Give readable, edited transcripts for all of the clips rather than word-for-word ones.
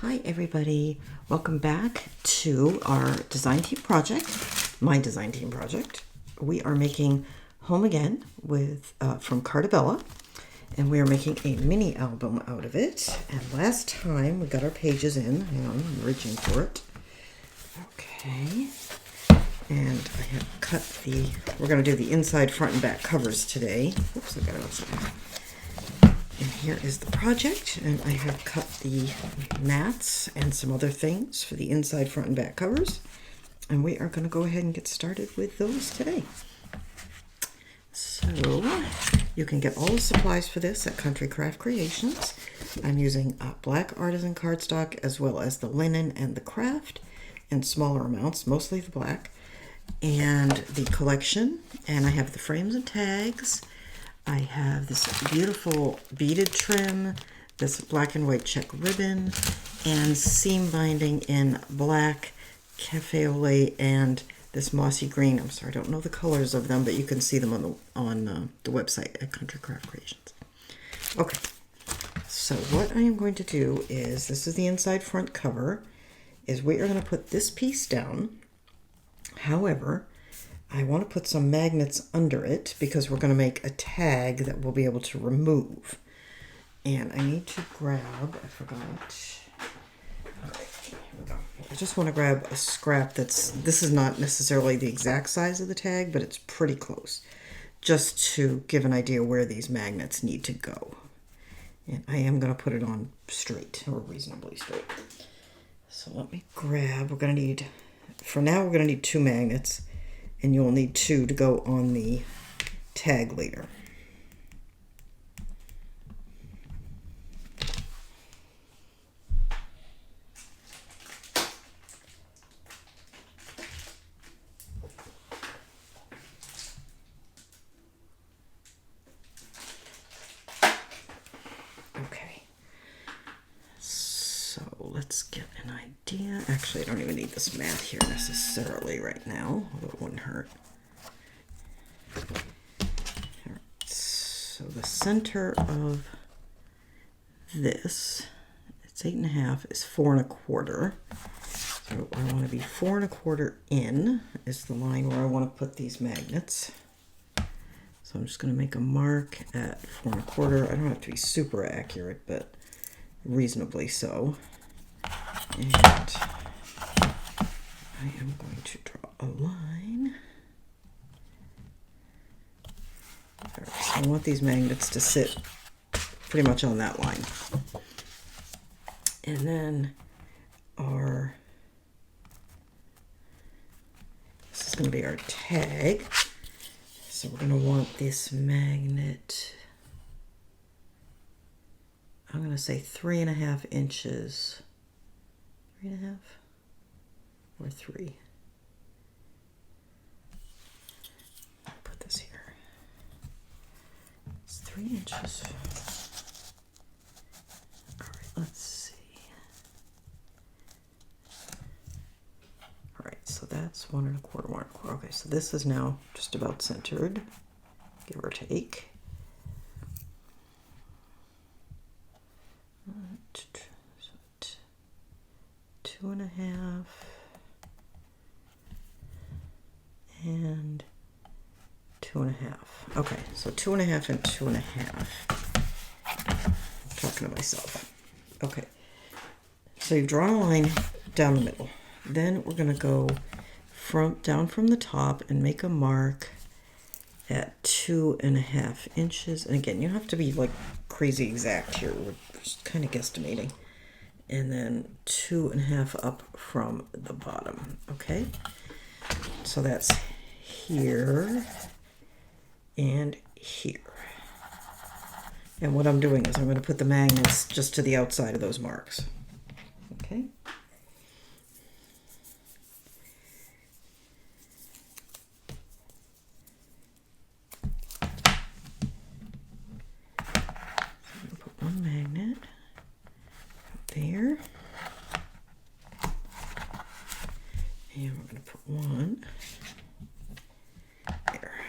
Hi everybody, welcome back to our design team project, my design team project. We are making Home Again with from Cartabella, and we are making a mini album out of it. And last time we got our pages in. Hang on, I'm reaching for it. Okay, and I have cut we're going to do the inside, front, and back covers today. Oops, I got it outside. And here is the project, and I have cut the mats and some other things for the inside, front, and back covers. And we are going to go ahead and get started with those today. So you can get all the supplies for this at Kraft Creations. I'm using black artisan cardstock as well as the linen and the Kraft in smaller amounts, mostly the black, and the collection. And I have the frames and tags. I have this beautiful beaded trim, this black and white check ribbon, and seam binding in black, cafe au lait, and this mossy green. I'm sorry, I don't know the colors of them, but you can see them on the website at Kraft Creations. Okay, so what I am going to do is, this is the inside front cover, is we are going to put this piece down. However, I want to put some magnets under it because we're going to make a tag that we'll be able to remove. And I need to grab, I forgot. All right, here we go. I just want to grab a scrap this is not necessarily the exact size of the tag, but it's pretty close, just to give an idea where these magnets need to go. And I am going to put it on straight, or reasonably straight. So let me grab, we're going to need, for now we're going to need 2 magnets. And you'll need 2 to go on the tag later. Okay. So let's get an idea. Actually, I don't even need this mat here necessarily right now, although it wouldn't hurt. Right, so the center of this, it's 8.5, is 4 1/4. So I want to be 4 1/4 in is the line where I want to put these magnets. So I'm just going to make a mark at 4 1/4. I don't have to be super accurate, but reasonably so. And I am going to draw a line. All right, so I want these magnets to sit pretty much on that line. And then this is going to be our tag. So we're going to want this magnet, I'm going to say 3.5 inches. 3.5 or 3. I'll put this here. It's 3 inches. All right, let's see. All right, so that's 1 1/4, 1 1/4. Okay, so this is now just about centered, give or take. So 2.5 and 2.5. Okay, so 2.5 and 2.5. I'm talking to myself. Okay, so you've drawn a line down the middle. Then we're going to go down from the top and make a mark at 2.5 inches. And again, you don't have to be like crazy exact here. We're just kind of guesstimating. And then 2.5 up from the bottom. Okay, so that's here and here. And what I'm doing is I'm going to put the magnets just to the outside of those marks. Okay. One magnet there, and we're going to put one there.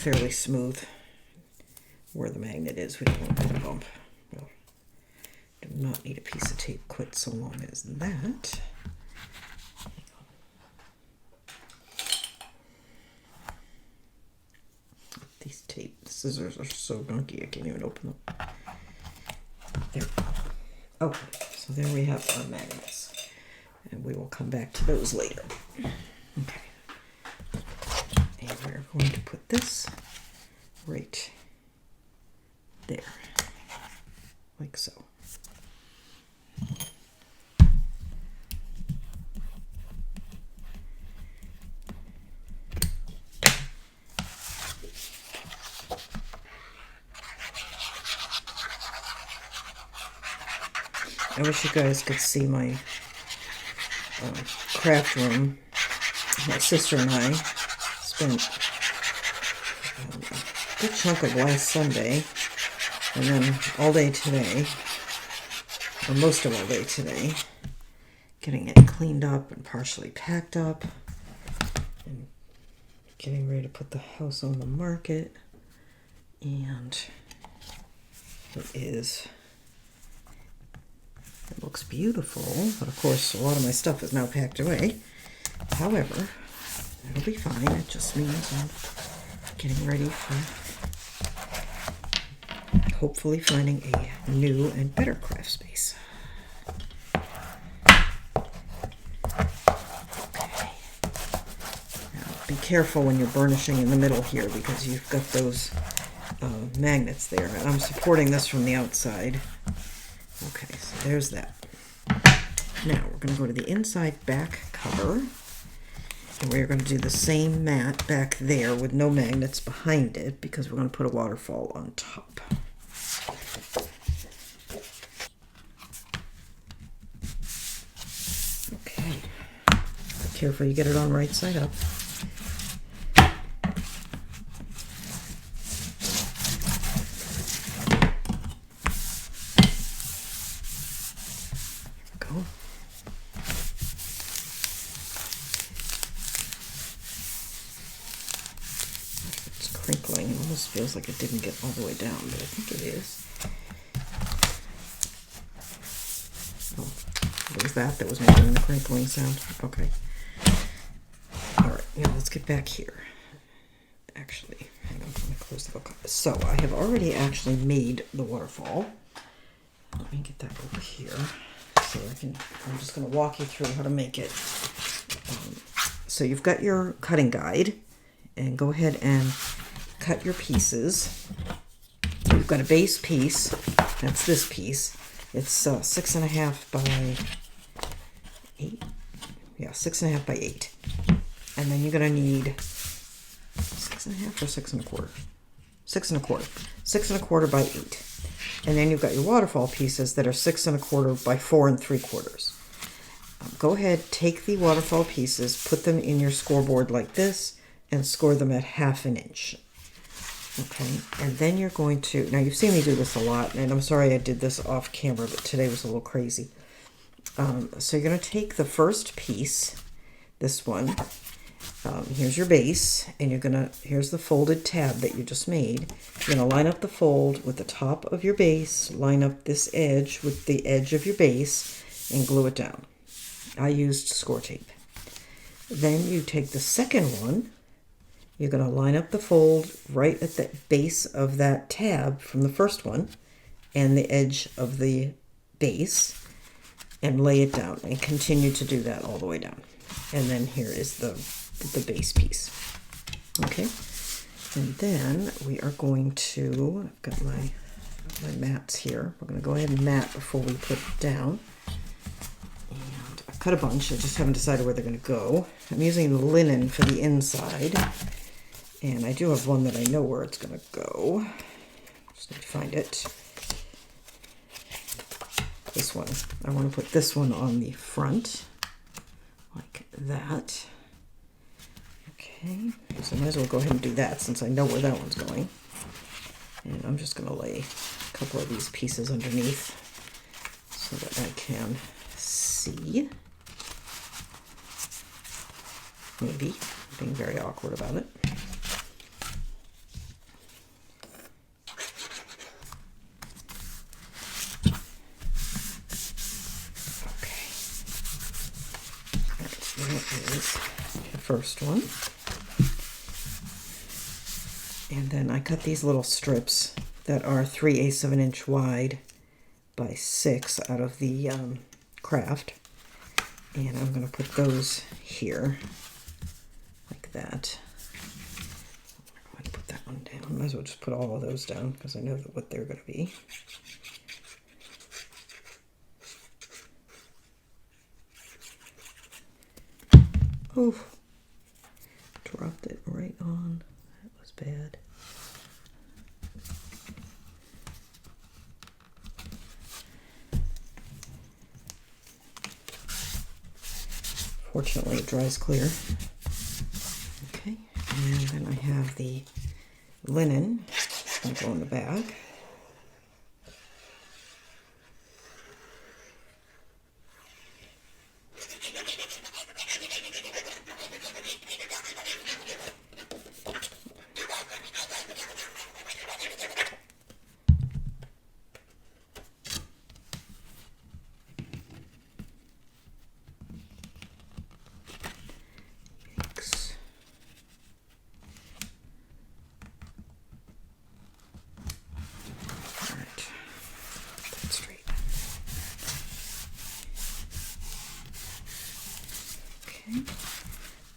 fairly smooth where the magnet is. We don't want to bump. Well, do not need a piece of tape quite so long as that. These tape scissors are so gunky I can't even open them. There. Okay, so there we have our magnets. And we will come back to those later. Okay. And we're going to put this right there. Like so. I wish you guys could see my craft room. My sister and I spent a good chunk of last Sunday and then all day today, or most of all day today, getting it cleaned up and partially packed up and getting ready to put the house on the market. And it looks beautiful, but of course a lot of my stuff is now packed away. However, it'll be fine. It just means I'm getting ready for hopefully finding a new and better craft space. Okay. Now be careful when you're burnishing in the middle here because you've got those magnets there. I'm supporting this from the outside. Okay, so there's that. Now we're going to go to the inside back cover, and we're going to do the same mat back there with no magnets behind it because we're going to put a waterfall on top. Okay, be careful you get it on right side up. Crinkling. It almost feels like it didn't get all the way down, but I think it is. Oh, what was that? That was making the crinkling sound. Okay. Alright, now let's get back here. Actually, hang on, let me close the book. So, I have already actually made the waterfall. Let me get that over here. So I'm just going to walk you through how to make it. So you've got your cutting guide, and go ahead and cut your pieces. You've got a base piece. That's this piece. It's 6.5 by 8. Yeah, 6.5 by 8. And then you're gonna need 6.5 or 6 1/4. 6 1/4. 6 1/4 by 8. And then you've got your waterfall pieces that are 6 1/4 by 4 3/4. Go ahead, take the waterfall pieces, put them in your scoreboard like this, and score them at 1/2 inch. Okay, and then you're going to, now you've seen me do this a lot, and I'm sorry I did this off camera, but today was a little crazy. So you're going to take the first piece, this one, here's your base, and you're going to, here's the folded tab that you just made. You're going to line up the fold with the top of your base, line up this edge with the edge of your base, and glue it down. I used score tape. Then you take the second one, you're going to line up the fold right at the base of that tab from the first one and the edge of the base and lay it down and continue to do that all the way down. And then here is the base piece. Okay, and then we are going to, I've got my mats here. We're going to go ahead and mat before we put it down. And I've cut a bunch. I just haven't decided where they're going to go. I'm using the linen for the inside. And I do have one that I know where it's going to go. Just need to find it. This one. I want to put this one on the front. Like that. Okay. So I might as well go ahead and do that since I know where that one's going. And I'm just going to lay a couple of these pieces underneath so that I can see. Maybe. Being very awkward about it. is the first one. And then I cut these little strips that are 3/8 of an inch wide by 6 out of the Kraft. And I'm going to put those here, like that. I'm going to put that one down. Might as well just put all of those down because I know what they're going to be. Oh, dropped it right on. That was bad. Fortunately, it dries clear. Okay, and then I have the linen. It's going to go in the bag.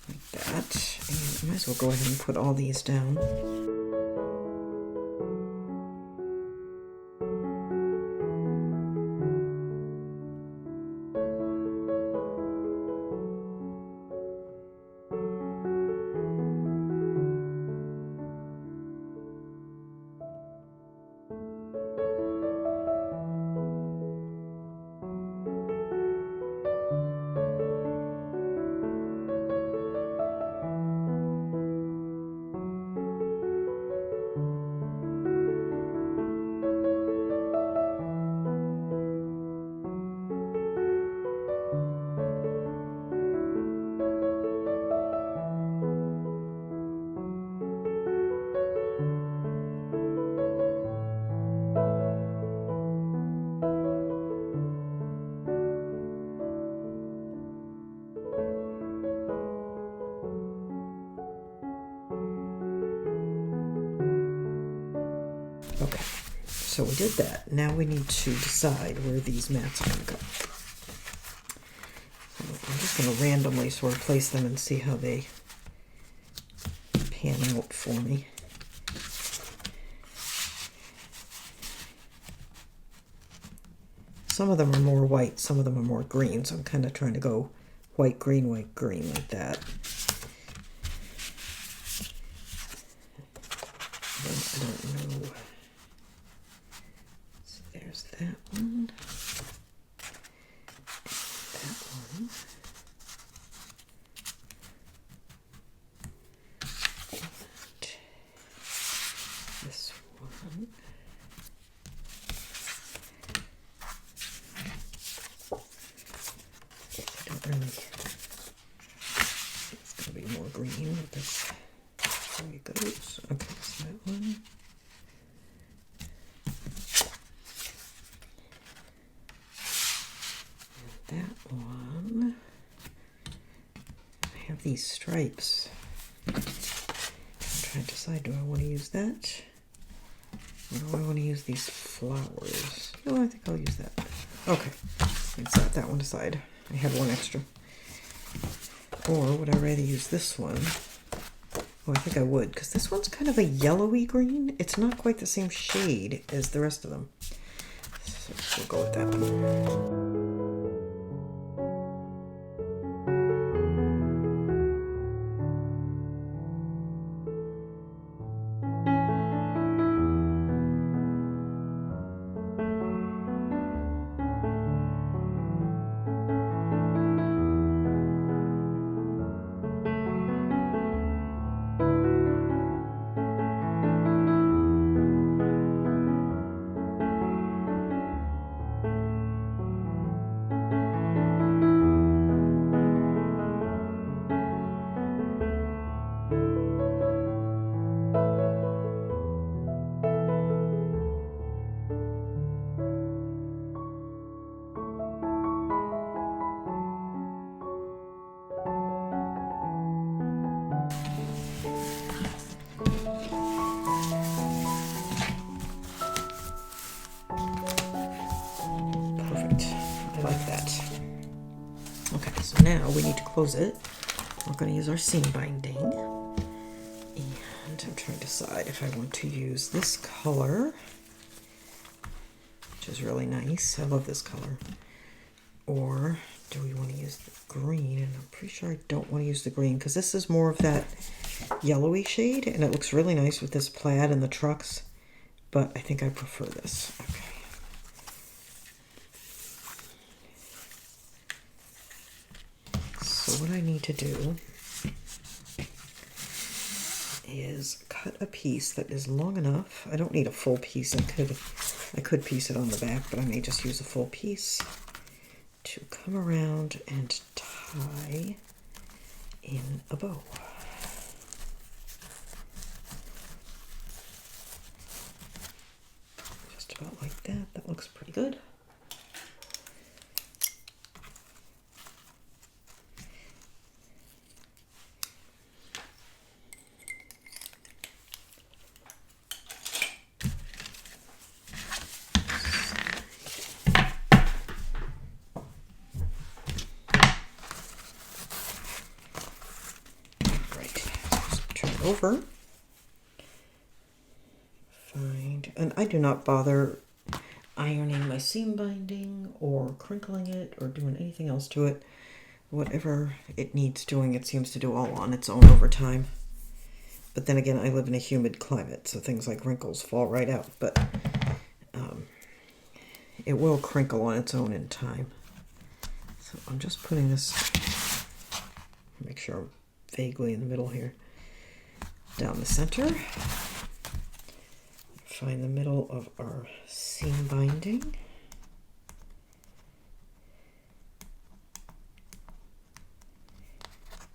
Like that, and I might as well go ahead and put all these down. Okay, so we did that. Now we need to decide where these mats are going to go. So I'm just going to randomly sort of place them and see how they pan out for me. Some of them are more white, some of them are more green, so I'm kind of trying to go white, green, like that. I don't know. So there's that one. That one. And this one. I don't really. It's going to be more green with this. There it goes. Okay, so that one. And that one. I have these stripes. I'm trying to decide, do I want to use that? Or do I want to use these flowers? No, I think I'll use that. Okay, let's set that one aside. I had one extra. Or would I rather use this one? Oh, I think I would, because this one's kind of a yellowy green. It's not quite the same shade as the rest of them. So we'll go with that one. now we need to close it. We're going to use our seam binding. And I'm trying to decide if I want to use this color, which is really nice. I love this color. Or do we want to use the green? And I'm pretty sure I don't want to use the green because this is more of that yellowy shade and it looks really nice with this plaid and the trucks, but I think I prefer this. Okay. So what I need to do is cut a piece that is long enough. I don't need a full piece. I could piece it on the back, but I may just use a full piece to come around and tie in a bow. Just about like that. That looks pretty good. Over, and I do not bother ironing my seam binding or crinkling it or doing anything else to it. Whatever it needs doing, it seems to do all on its own over time. But then again, I live in a humid climate, so things like wrinkles fall right out, but it will crinkle on its own in time. So I'm just putting this, make sure I'm vaguely in the middle here, down the center. Find the middle of our seam binding.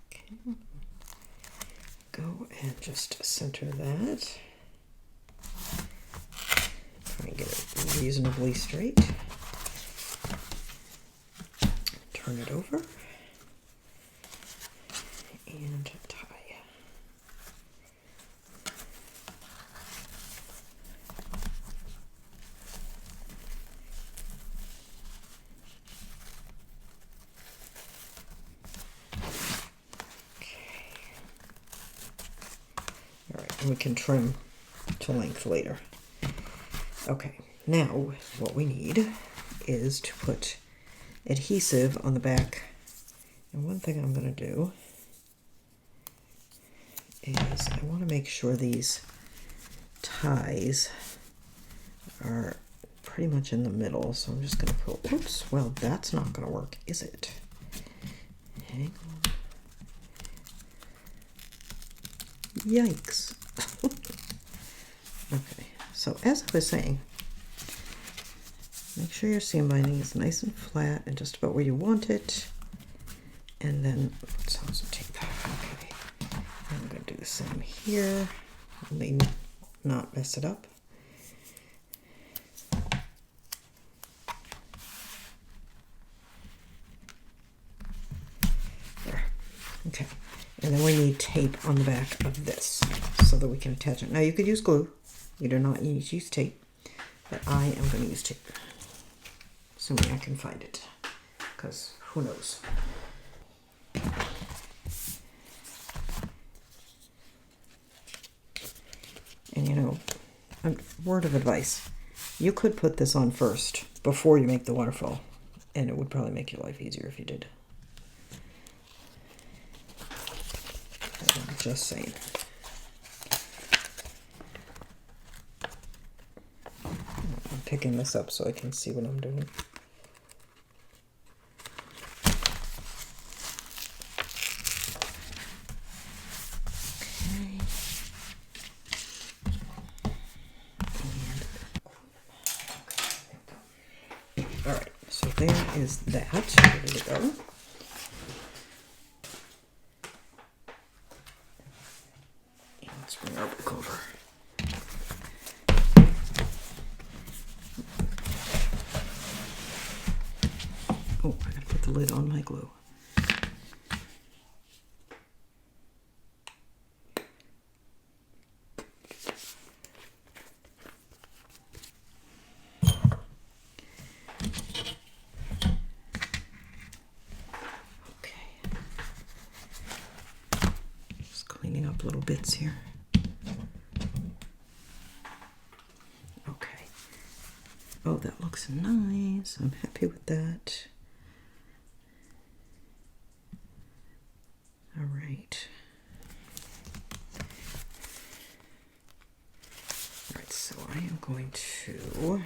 Okay. Go and just center that. Try and get it reasonably straight. Turn it over and tie. And we can trim to length later. Okay, now what we need is to put adhesive on the back. And one thing I'm going to do is I want to make sure these ties are pretty much in the middle. So I'm just going to put, oops, well, that's not going to work, is it? Hang on. Yikes. Okay, so as I was saying, make sure your seam binding is nice and flat and just about where you want it. And then put some tape. Okay, I'm going to do the same here. Let me not mess it up. There. Okay. And then we need tape on the back of this so that we can attach it. Now you could use glue. You do not need to use tape, but I am going to use tape. Assuming I can find it, because who knows. And you know, a word of advice. You could put this on first before you make the waterfall, and it would probably make your life easier if you did. I'm just saying. I'm picking this up so I can see what I'm doing. Okay. All right, so there is that. Ready to go. Let's bring our book over. Oh, I gotta put the lid on my glue. Okay. bits here. Okay. Oh, that looks nice. I'm happy with that. All right. All right, so I am going to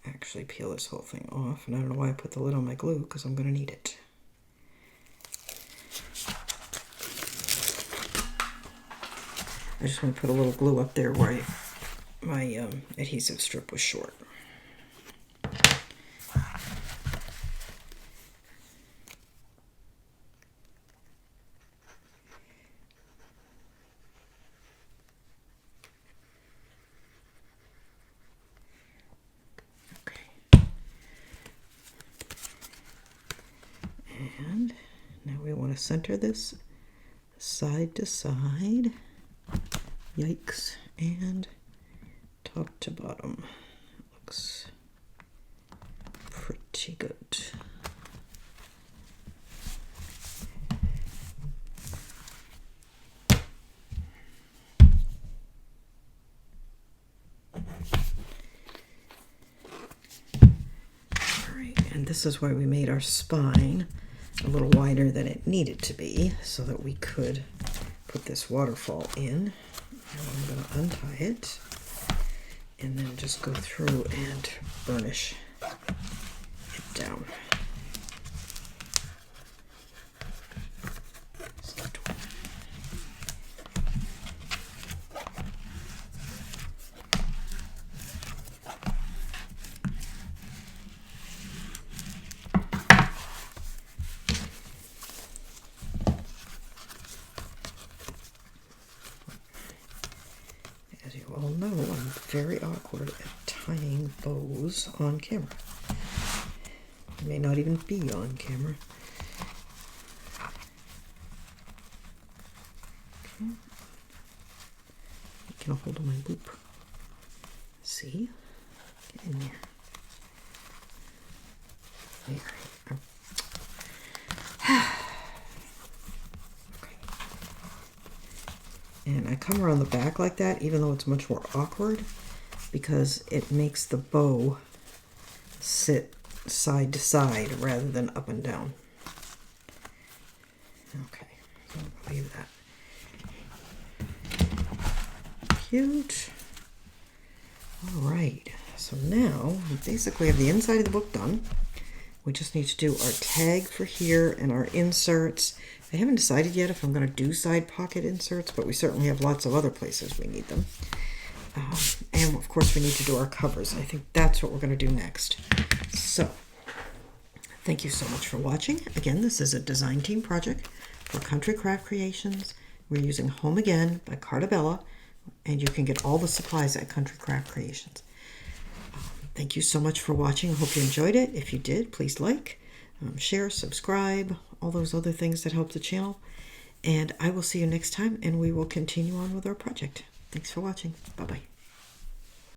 actually peel this whole thing off, and I don't know why I put the lid on my glue, because I'm going to need it. I just want to put a little glue up there where my adhesive strip was short. And now we want to center this side to side. Yikes. And top to bottom. Looks pretty good. Alright, and this is why we made our spine a little wider than it needed to be, so that we could put this waterfall in. Now I'm going to untie it and then just go through and burnish it down. As you all know, I'm very awkward at tying bows on camera. I may not even be on camera. Okay. Get a hold of my loop. See? Get in there. There. And I come around the back like that, even though it's much more awkward, because it makes the bow sit side to side rather than up and down. Okay, so I'll leave that. Cute. All right, so now we basically have the inside of the book done. We just need to do our tag for here and our inserts. I haven't decided yet if I'm going to do side pocket inserts, but we certainly have lots of other places we need them. And of course we need to do our covers. I think that's what we're going to do next. So, thank you so much for watching. Again, this is a design team project for Country Craft Creations. We're using Home Again by Cartabella, and you can get all the supplies at Country Craft Creations. Thank you so much for watching. I hope you enjoyed it. If you did, please like, share, subscribe, all those other things that help the channel. And I will see you next time, and we will continue on with our project. Thanks for watching. Bye-bye.